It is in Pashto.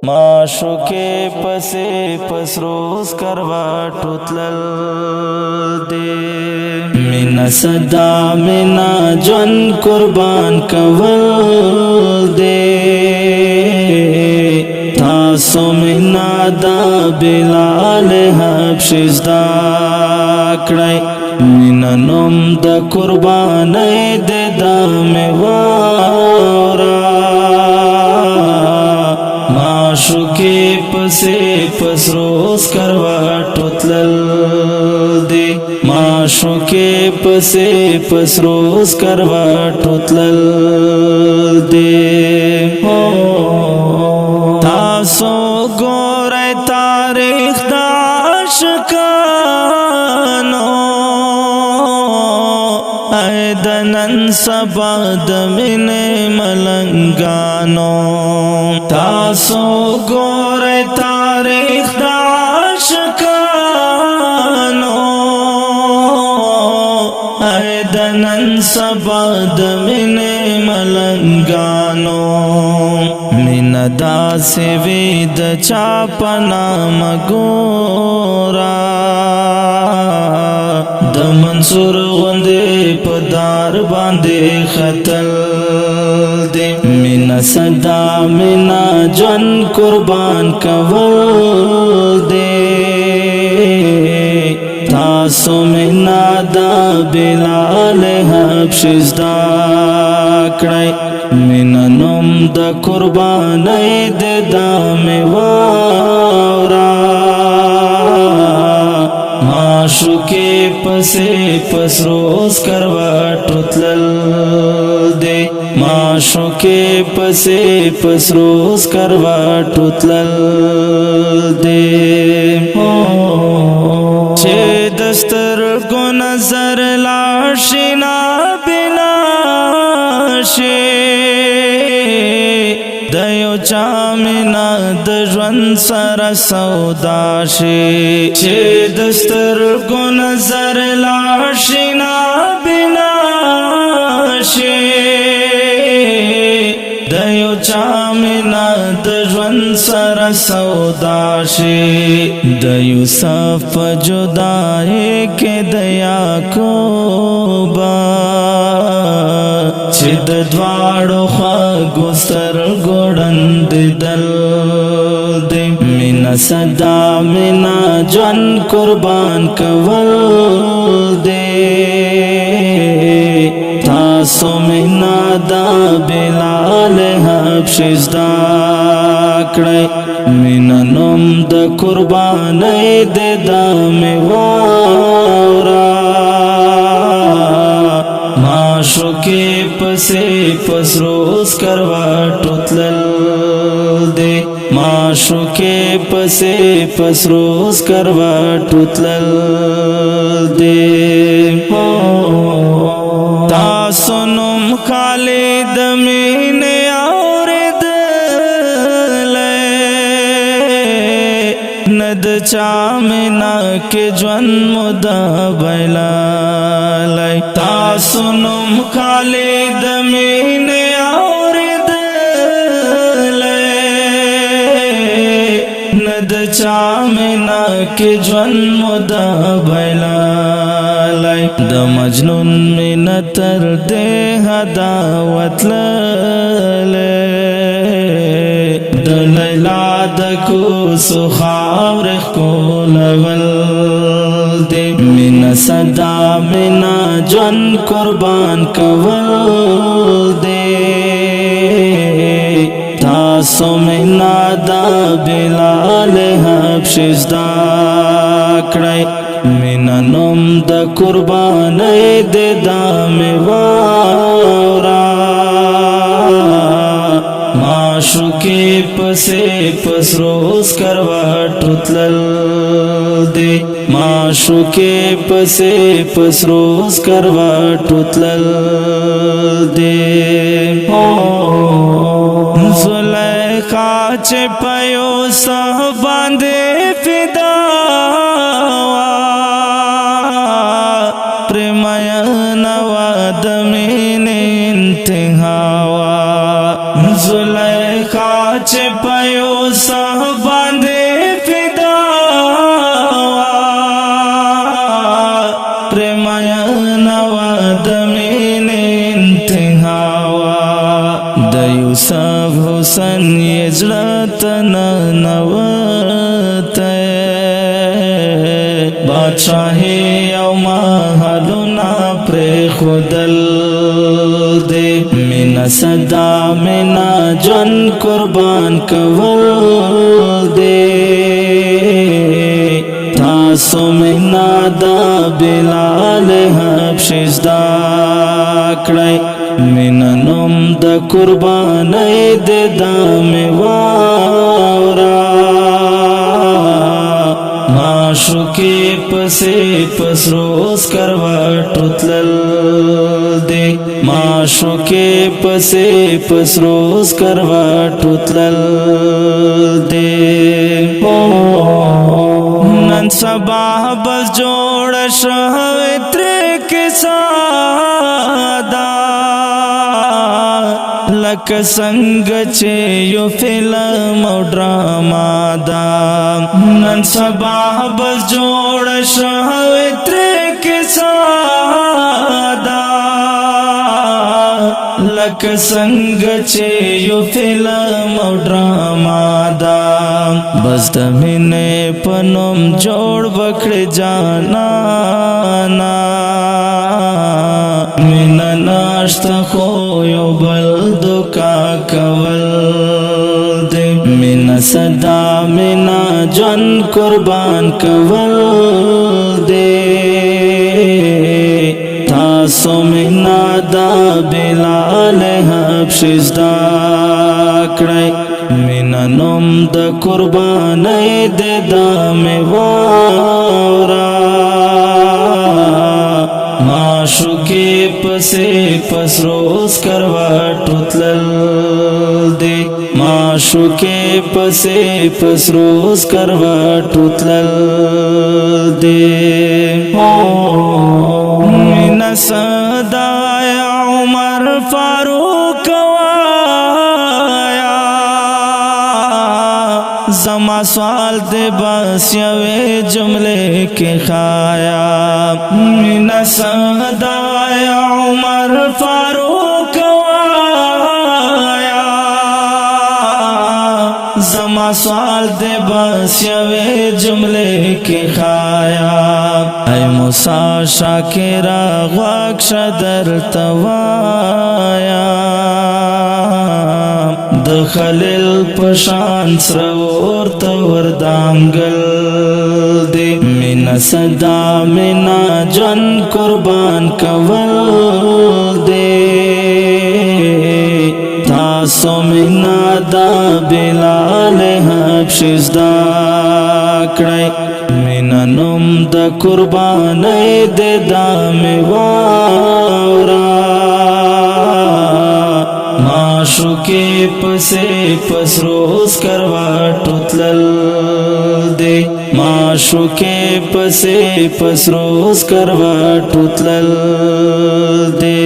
معشوقې پسې پسروس کرواټو تلل دي مینا صدا مینا ژوند قربان کول دي تاسو مینا دا بلال حبشي زده کړئ مینا نوم د قربانۍ د دمې واوره معشوقې پسې پسروس کرواټو تلل دي معشوقې پسې پسروس کرواټو تلل دي تاسو ګورئ تاریخ د عاشقانو د نن سبا د مینې ملنګانو تاسو ګورئ تاریخ د عاشقانو د نن سبا د مینې ملنګانو مینا داسې وي د چا په نامه ګوره د منصور غوندې په دار باندې ختل دي مینا صدا مینا ژوند قربان کول دي تاسو مینا دا بلال حبشي زده کړئ مینا نوم د قربانۍ د دمې واوره معشوقې پسې پسروس کرواټو تلل دي معشوقې پسې پسروس کرواټو تلل دي چې د سترګو نظر لاړ شي نابینا شي د یو چا مینا د ژوند سره سودا شي چې د سترګو نظر لاړ شي نابینا شي د یو چا مینا د ژوند سره سودا شي د یوسف په جدایۍ کې د یعقوب چې د دواړو خواږو سترګو ړند دل دي مینا صدا مینا ژوند قربان کول دي تاسو مینا دا بلال حبشي زده کړئ مینا نوم د قربانۍ د دمې واوره معشوقې پسې پسروس کرواټو تلل دي معشوقې پسې پسروس کرواټو تلل دي تاسو نوم خالد مینې اورېدلی نه د چا مینا کې ژوند موده بایللی تاسو نوم خالد مینې اورېدلی نه د چا مینا کې ژوند موده بایللی د مجنون مینا تر دې حده وتللی د لیلا د کوڅو خاورې ښکلول دي مینا صدا مینا ژوند قربان کول دي تاسو مینا دا بلال حبشي زده کړئ مینا نوم د قربانۍ د دمې واوره معشوقې پسې پسروس کرواټو تلل دي معشوقې پسې پسروس کرواټو تلل دي زلیخا چې په یوسف باندې فدا پرمین د مینې انتها وا زلیخا چې په یوسف باندې فدا پریم نوا د مینې انتها د یوسف حسن یې زړه ته ننوتی بادشاهي او محلونه پرېښودل دې مینا صدا مینا ژوند قربان کول دې تاسو مینا دا بلال حبشي زده کړئ مینا نوم د قربانۍ د دامې واوره معشوقې پسې پسروس کروټو تلل دې معشوقې پسې پسروس کروټو تلل دې نن سبا بس جوړ شوی ترې کیسه ده لکه څنګه چې یو فلم او ډراما ده نن سبا بس جوړ شوی ترې کیسه ده لکه څنګه چې یو فلم او ډراما ده بس د مینې په نوم جوړ وکړې جانانا مینا ناشته خو یو بل دوکا کول دې مینا صدا مینا ژوند قربان کول دې تاسو مینا دا بلال حبشي زده کړئ مینا نوم د قربانۍ د دامې واوره معشوقې پسې پسروس کروټو تلل دې معشوقې پسې پسروس کروټو تلل دې مینا صدا عمر فاروق زما سوال دے بس یوے جملے کے خایا مینا صدا عمر فاروق وایا زما سوال دے بس یوے جملے کے خایا اے موسیٰ شاکرہ غوږ در توایا د خلیل پشان سرور تور دانگل دے مینا صدا مینا ژوند قربان کول دے تاسو مینا دا بلال حبشي زده کړئ مینا نوم د قربانۍ د دامې واوره معشوقې پسې پسروس کروټو تلل دې معشوقې پسې پسروس کروټو تلل دې